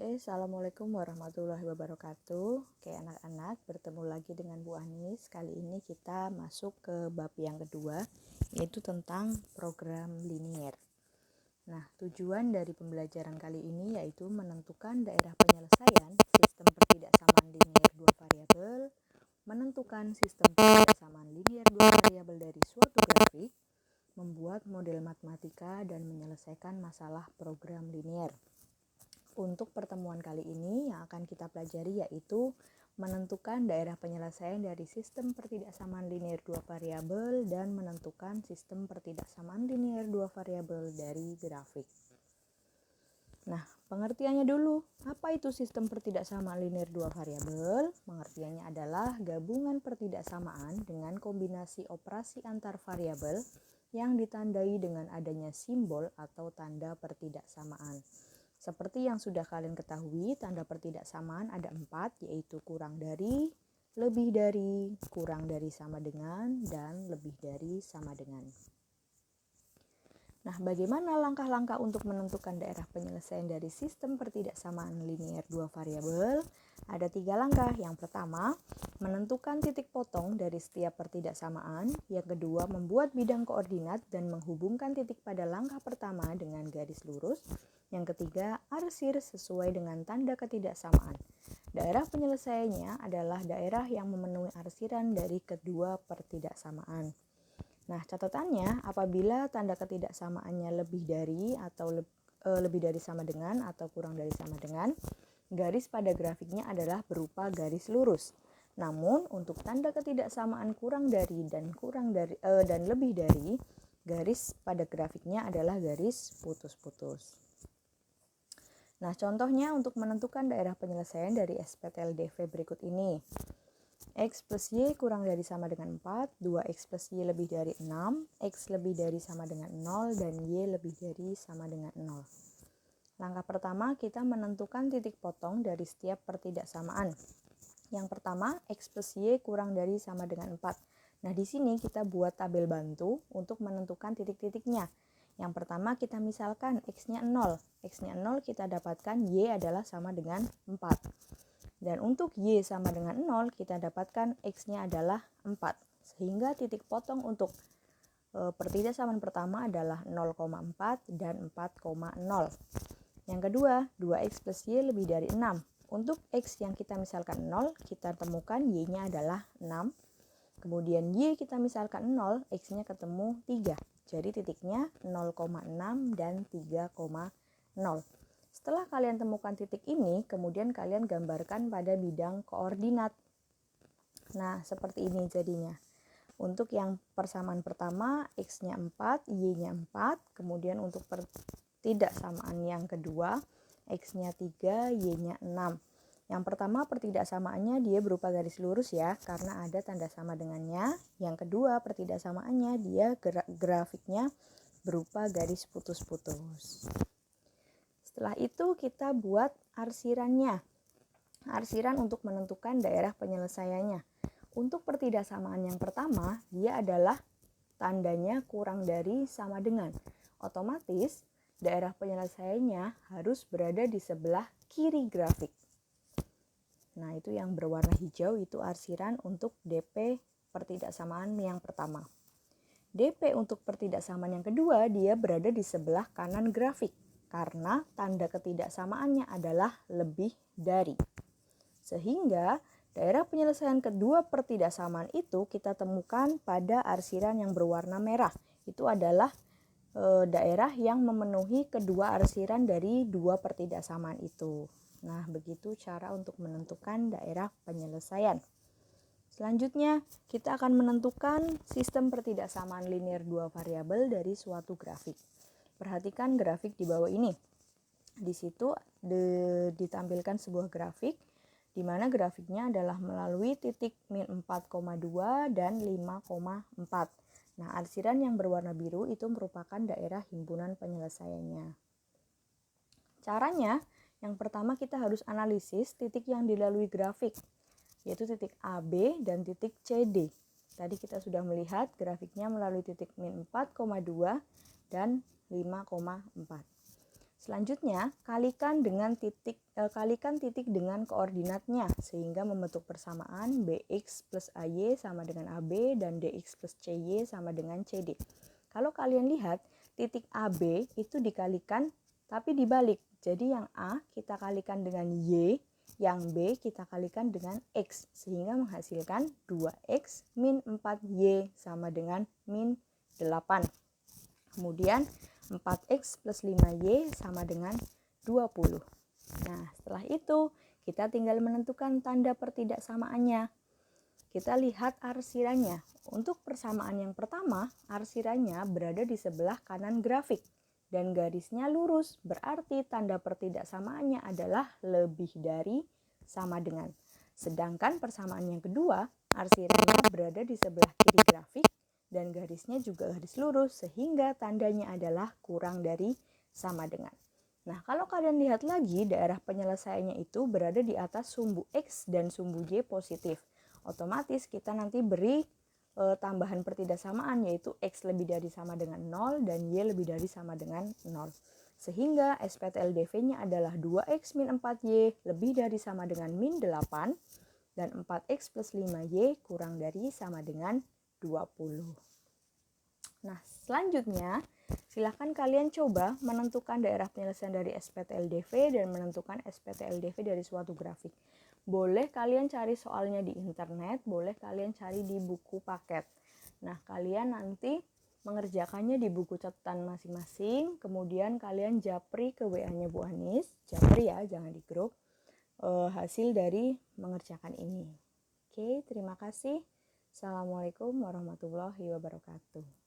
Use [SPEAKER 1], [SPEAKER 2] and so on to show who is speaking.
[SPEAKER 1] Assalamualaikum warahmatullahi wabarakatuh. Oke, anak-anak, bertemu lagi dengan Bu Anis. Kali ini kita masuk ke bab yang kedua, yaitu tentang program linier. Nah, tujuan dari pembelajaran kali ini yaitu menentukan daerah penyelesaian sistem pertidaksamaan linier dua variabel, menentukan sistem pertidaksamaan linier dua variabel dari suatu grafik, membuat model matematika, dan menyelesaikan masalah program linier. Untuk pertemuan kali ini yang akan kita pelajari yaitu menentukan daerah penyelesaian dari sistem pertidaksamaan linier dua variabel dan menentukan sistem pertidaksamaan linier dua variabel dari grafik. Nah, pengertiannya dulu. Apa itu sistem pertidaksamaan linier dua variabel? Pengertiannya adalah gabungan pertidaksamaan dengan kombinasi operasi antar variabel yang ditandai dengan adanya simbol atau tanda pertidaksamaan. Seperti yang sudah kalian ketahui, tanda pertidaksamaan ada 4, yaitu kurang dari, lebih dari, kurang dari sama dengan, dan lebih dari sama dengan. Nah, bagaimana langkah-langkah untuk menentukan daerah penyelesaian dari sistem pertidaksamaan linier dua variabel? Ada 3 langkah. Yang pertama, menentukan titik potong dari setiap pertidaksamaan. Yang kedua, membuat bidang koordinat dan menghubungkan titik pada langkah pertama dengan garis lurus. Yang ketiga, arsir sesuai dengan tanda ketidaksamaan. Daerah penyelesaiannya adalah daerah yang memenuhi arsiran dari kedua pertidaksamaan. Nah, catatannya apabila tanda ketidaksamaannya lebih dari atau lebih dari sama dengan atau kurang dari sama dengan, garis pada grafiknya adalah berupa garis lurus. Namun, untuk tanda ketidaksamaan kurang dari dan lebih dari, garis pada grafiknya adalah garis putus-putus. Nah, contohnya untuk menentukan daerah penyelesaian dari SPTLDV berikut ini. X plus Y kurang dari sama dengan 4, 2X plus Y lebih dari 6, X lebih dari sama dengan 0, dan Y lebih dari sama dengan 0. Langkah pertama, kita menentukan titik potong dari setiap pertidaksamaan. Yang pertama, X plus Y kurang dari sama dengan 4. Nah, di sini kita buat tabel bantu untuk menentukan titik-titiknya. Yang pertama kita misalkan X-nya 0. X-nya 0 kita dapatkan Y adalah sama dengan 4. Dan untuk Y sama dengan 0 kita dapatkan X-nya adalah 4. Sehingga titik potong untuk pertidaksamaan pertama adalah 0,4 dan 4,0. Yang kedua, 2X plus Y lebih dari 6. Untuk X yang kita misalkan 0, kita temukan Y-nya adalah 6. Kemudian Y kita misalkan 0, X-nya ketemu 3. Jadi titiknya 0,6 dan 3,0. Setelah kalian temukan titik ini, kemudian kalian gambarkan pada bidang koordinat. Nah, seperti ini jadinya. Untuk yang persamaan pertama, X-nya 4, Y-nya 4. Kemudian untuk pertidaksamaan yang kedua, X-nya 3, Y-nya 6. Yang pertama pertidaksamaannya dia berupa garis lurus ya, karena ada tanda sama dengannya. Yang kedua pertidaksamaannya dia grafiknya berupa garis putus-putus. Setelah itu kita buat arsirannya. Arsiran untuk menentukan daerah penyelesaiannya. Untuk pertidaksamaan yang pertama, dia adalah tandanya kurang dari sama dengan. Otomatis daerah penyelesaiannya harus berada di sebelah kiri grafik. Nah, itu yang berwarna hijau itu arsiran untuk DP pertidaksamaan yang pertama. DP untuk pertidaksamaan yang kedua dia berada di sebelah kanan grafik karena tanda ketidaksamaannya adalah lebih dari. Sehingga daerah penyelesaian kedua pertidaksamaan itu kita temukan pada arsiran yang berwarna merah. Itu adalah daerah yang memenuhi kedua arsiran dari dua pertidaksamaan itu. Nah, begitu cara untuk menentukan daerah penyelesaian. Selanjutnya, kita akan menentukan sistem pertidaksamaan linier dua variabel dari suatu grafik. Perhatikan grafik di bawah ini. Di situ ditampilkan sebuah grafik di mana grafiknya adalah melalui titik min 4,2 dan 5,4. Nah, arsiran yang berwarna biru itu merupakan daerah himpunan penyelesaiannya. Caranya, yang pertama kita harus analisis titik yang dilalui grafik, yaitu titik AB dan titik CD. Tadi kita sudah melihat grafiknya melalui titik min 4,2 dan 5,4. Selanjutnya, kalikan titik dengan koordinatnya sehingga membentuk persamaan BX plus AY sama dengan AB dan DX plus CY sama dengan CD. Kalau kalian lihat, titik AB itu dikalikan tapi dibalik. Jadi yang A kita kalikan dengan Y, yang B kita kalikan dengan X sehingga menghasilkan 2X min 4Y sama dengan min 8. Kemudian 4X plus 5Y sama dengan 20. Nah, setelah itu kita tinggal menentukan tanda pertidaksamaannya. Kita lihat arsiranya. Untuk persamaan yang pertama, arsiranya berada di sebelah kanan grafik dan garisnya lurus, berarti tanda pertidaksamaannya adalah lebih dari sama dengan. Sedangkan persamaan yang kedua, arsiranya berada di sebelah kiri grafik dan garisnya juga garis lurus sehingga tandanya adalah kurang dari sama dengan. Nah, kalau kalian lihat lagi, daerah penyelesaiannya itu berada di atas sumbu X dan sumbu Y positif. Otomatis kita nanti beri tambahan pertidaksamaan yaitu X lebih dari sama dengan 0 dan Y lebih dari sama dengan 0. Sehingga SPTLDV-nya adalah 2X min 4Y lebih dari sama dengan min 8 dan 4X plus 5Y kurang dari sama dengan 20. Nah, selanjutnya silakan kalian coba menentukan daerah penyelesaian dari SPTLDV dan menentukan SPTLDV dari suatu grafik. Boleh kalian cari soalnya di internet, boleh kalian cari di buku paket. Nah, kalian nanti mengerjakannya di buku catatan masing-masing, kemudian kalian japri ke WA-nya Bu Anis, japri ya, jangan di grup, hasil dari mengerjakan ini. Oke, terima kasih. Assalamualaikum warahmatullahi wabarakatuh.